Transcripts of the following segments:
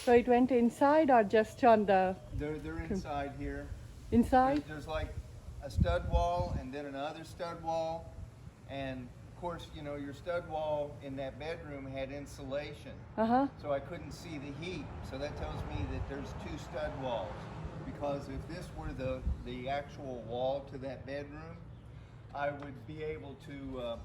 So it went inside or just on the They're inside here. inside? There's like a stud wall and then another stud wall. And of course, you know, your stud wall in that bedroom had insulation. Uh-huh. So I couldn't see the heat. So that tells me that there's two stud walls. Because if this were the actual wall to that bedroom, I would be able to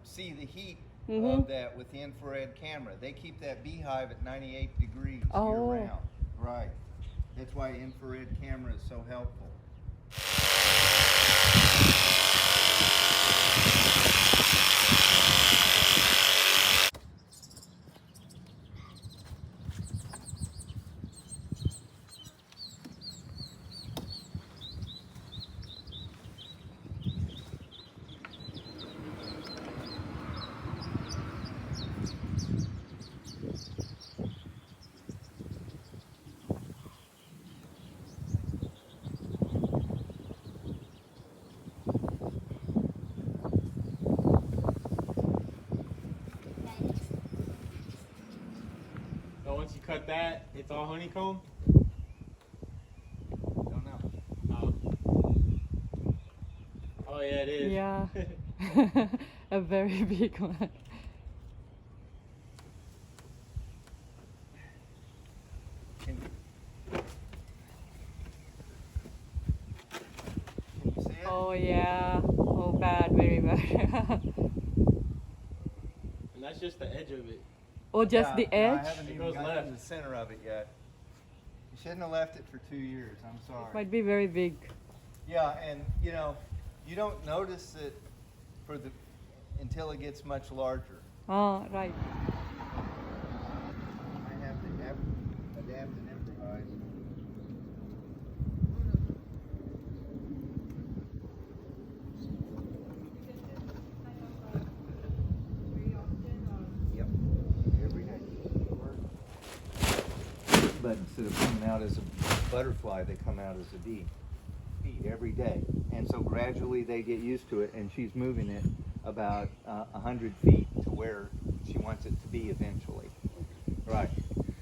see the heat of that with the infrared camera. They keep that beehive at 98 degrees year round. Right. That's why infrared camera is so helpful. So once you cut that, it's all honeycomb? Don't know. Oh. Oh yeah, it is. Yeah. A very big one. Can you see it? Oh yeah. Oh bad, very bad. And that's just the edge of it. Oh, just the I edge? haven't It even goes gotten left. to the center of it yet. You shouldn't have left it for 2 years. I'm sorry. Might be very big. Yeah, and you know, you don't notice it until it gets much larger. Oh, right. I have to adapt and improvise. Yep, every day. But instead of coming out as a butterfly, they come out as a bee. Every day. And so gradually they get used to it, and she's moving it about 100 feet to where she wants it to be eventually. Right.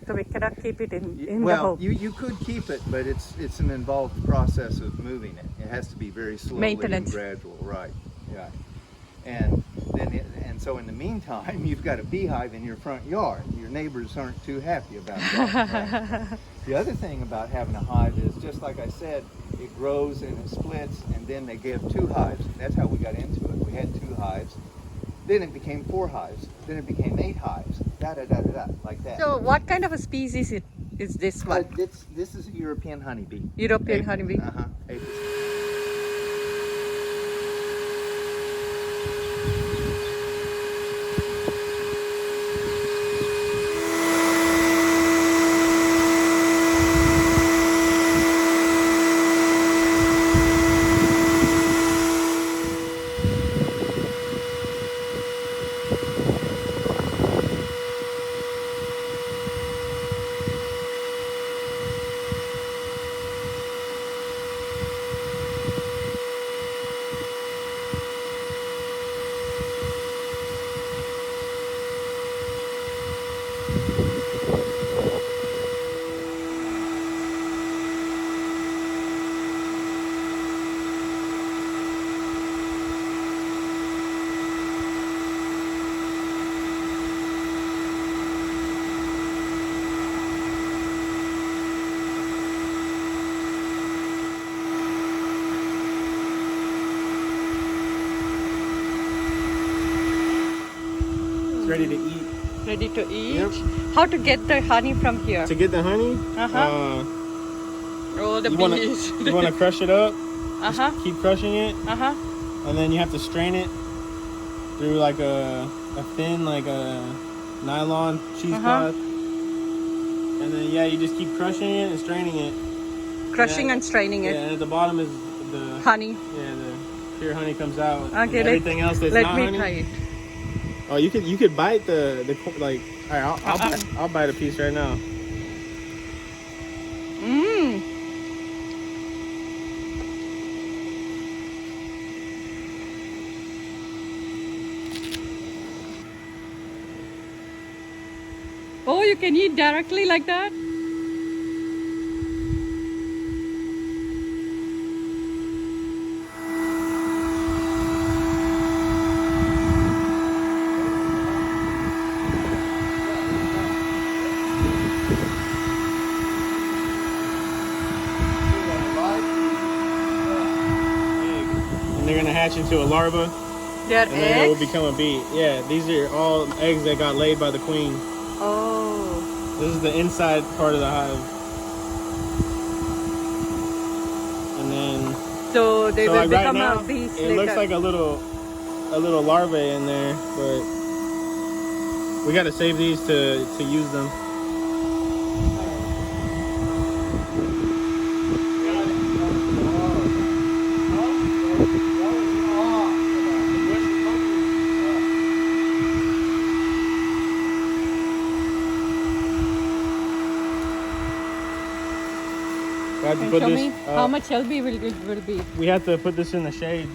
So we cannot keep it in the Well, hole. you could keep it, but it's an involved process of moving it. It has to be very slowly Maintenance. and gradual. Right. Yeah. And then so in the meantime, you've got a beehive in your front yard. Your neighbors aren't too happy about that. Right? The other thing about having a hive is, just like I said, it grows and it splits, and then they give 2 hives. That's how we got into it. We had 2 hives. Then it became 4 hives. Then it became 8 hives. Like that. So what kind of a species is this one? This is a European honeybee. European honeybee? Uh-huh. Apis. Ready to eat. Ready to eat? Yep. How to get the honey from here? To get the honey, Oh, the you wanna bees. you wanna crush it up. Uh-huh. Just keep crushing it, and then you have to strain it through like a thin like a nylon cheesecloth, and then you just keep crushing it and straining it. Crushing and straining Yeah, it. and at the bottom is the Honey. Yeah, the pure honey comes out. Okay, and everything else that's let not me honey. try it. Oh, you could bite the like. All right, I'll bite a piece right now. Mmm. Oh, you can eat directly like that? And they're gonna hatch into a larva, They're and then it will eggs? become a bee. Yeah, these are all eggs that got laid by the queen. Oh. This is the inside part of the hive. And then, So they so will like right become now, a beast it later. looks like a little larva in there, but we got to save these to use them. We have to Can put show this. me how much healthy will it will be. We have to put this in the shade.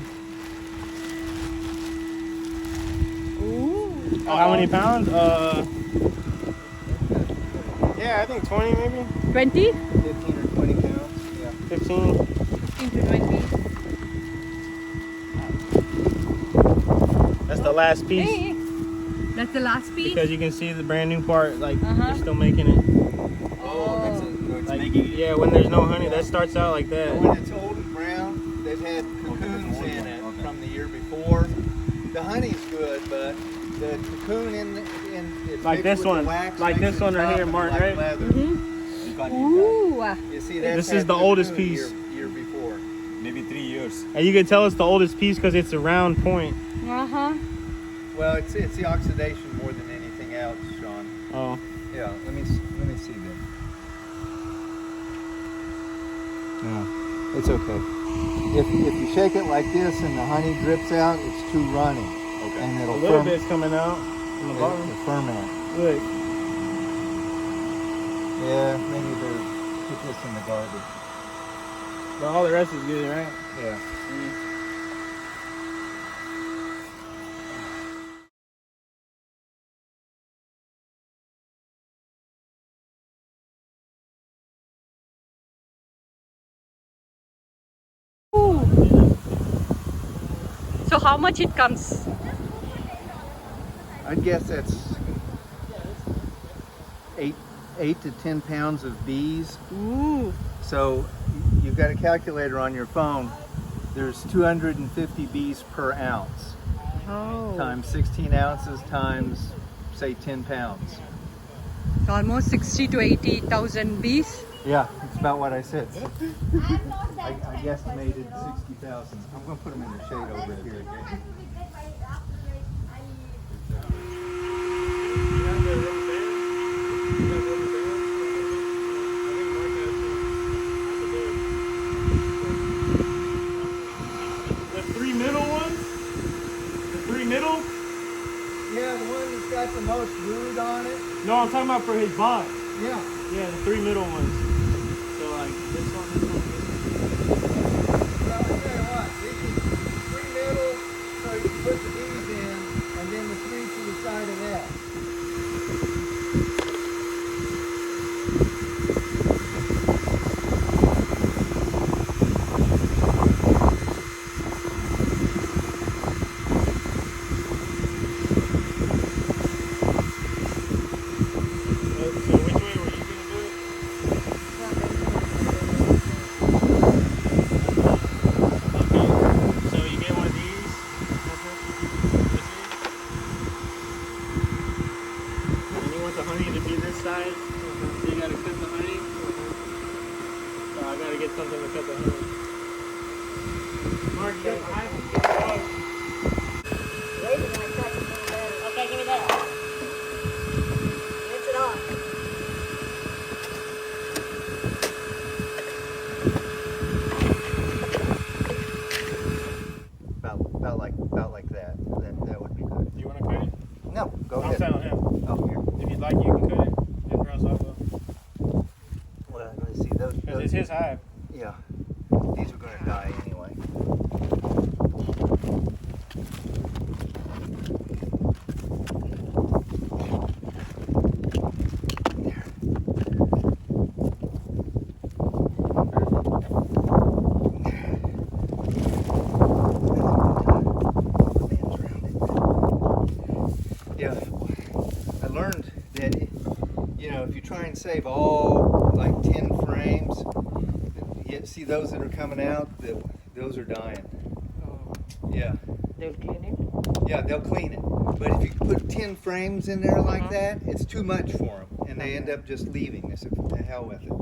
Ooh. Oh, how many pounds? Yeah, I think 20 maybe. 20? 15 or 20 pounds. Yeah. 15. 15 to 20. That's the last piece. Hey, that's the last piece? Because you can see the brand new part, like Uh-huh. you're still making it. Oh, that's it. It's Like, making it. yeah, when there's no honey, that starts out like that. When it's old and brown, they've had cocoons in it from the year before. The honey's good, but the cocoon in it's Like mixed this with one. the wax, Like makes this it one right tough here, and Mark, like right? leather. Ooh. You see, that's This had is the oldest cocoon piece. Year before. Maybe 3 years. And you can tell it's the oldest piece because it's a round point. Uh-huh. Well, it's the oxidation more than anything else, Sean. Oh. Yeah, let me see then. No, it's okay. If you shake it like this and the honey drips out, it's too runny. Okay. And A it'll little bit's coming out on the bottom. it'll ferment. Look. Yeah, maybe they'll put this in the garbage. But all the rest is good, right? Yeah. Ooh. So how much it comes? I'd guess that's 8 to 10 pounds of bees. Ooh. So you've got a calculator on your phone. There's 250 bees per ounce. Oh. Times 16 ounces times, say, 10 pounds. So almost 60 to 80,000 bees. Yeah, it's about what I said. I guesstimated 60,000. I'm going to put them in the shade over here. The three middle ones? The three middle? Yeah, the one that's got the most brood on it. No, I'm talking about for his box. Yeah. Yeah, the three middle ones. So like this one, this one, this Well, I'll tell you what, this is 3 middle, so you can put the bees in, and then the 3 to the side of that. So which way were you gonna do it? Okay. So you get one of these. And you want the honey to be this size. So you gotta cut the honey. So I gotta get something to cut the honey. Mark, you got the hive? Okay, give me that. Rinse it off. About like that. That would be good. You wanna cut it? No, go I'll ahead. tell him. Oh, here. If you'd like, you can cut it. Or else I'll go. Well, let me see those. Because it's his hive. Yeah. These are going to die anyway. if you try and save all like 10 frames, you see those that are coming out, those are dying. Yeah. They'll clean it. Yeah, they'll clean it. But if you put 10 frames in there like that, it's too much for them. And they end up just leaving. They say, the hell with it.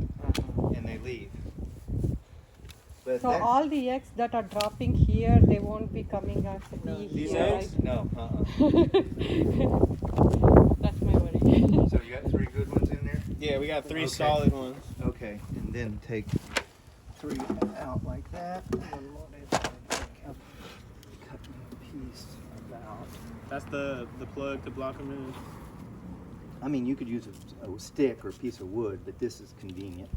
And they leave. But So all the eggs that are dropping here, they won't be coming as a bee These here, eggs? right? No, That's my worry. So you got 3 good ones in there? Yeah, we got 3 Okay. solid ones. Okay, and then take 3 out like that. One more, cut me a piece about. That's the plug to block them in. I mean, you could use a stick or a piece of wood, but this is convenient.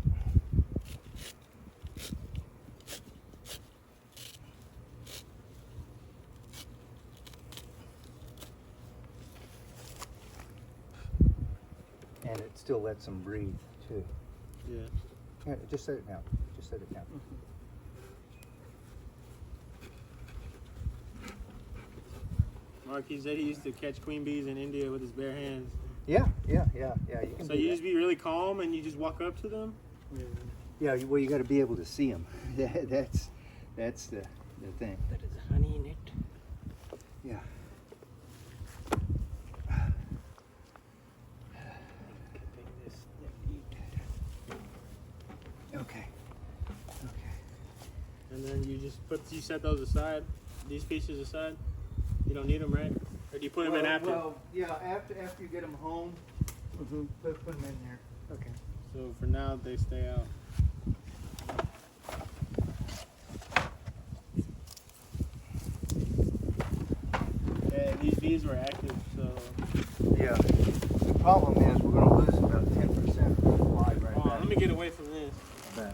And it still lets them breathe too. Yeah. Here, just set it down. Just set it down. Mark, he said he used to catch queen bees in India with his bare hands. Yeah. You can So do you that. just be really calm and you just walk up to them? Yeah, well, you got to be able to see them. That's the thing. There is honey in it. Yeah. Okay. And then you set those aside, these pieces aside? You don't need them, right? Or do you put them in after? Well, yeah, after you get them home, put them in there. Okay. So for now, they stay out. Yeah, these bees were active, so... Yeah. The problem is we're going to lose about 10% of the fly right Oh, back. let me get away from this. Back.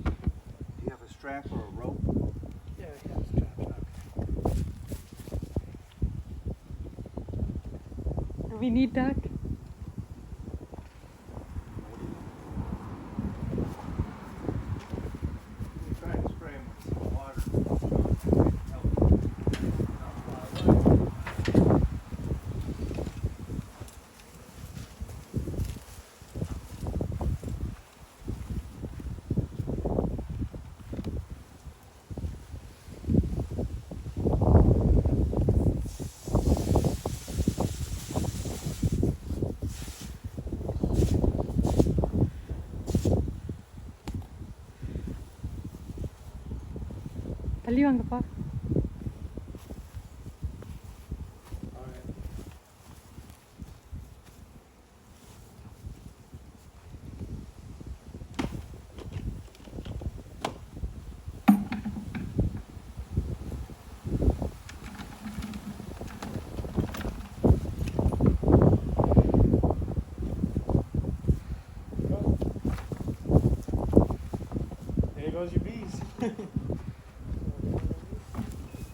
Do you have a strap or a rope? Yeah, yeah, strap. We need that. Try and spray them with some water. தள்ளி வாங்கப்பா. There goes your bees.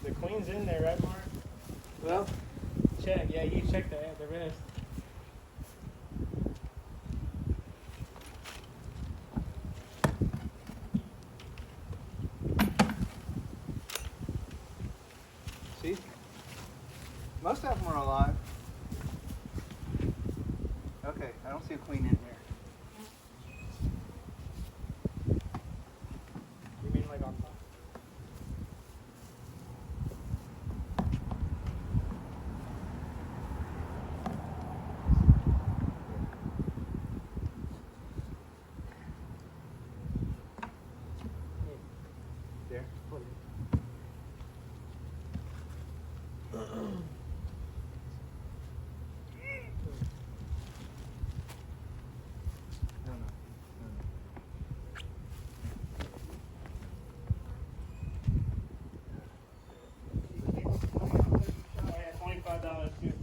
The queen's in there, right, Mark? Well, Check. Yeah, you check the rest. see? Most of them are alive. Okay, I don't see a queen in here. You mean like on top? There. $25 too.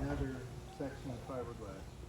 another section of fiberglass.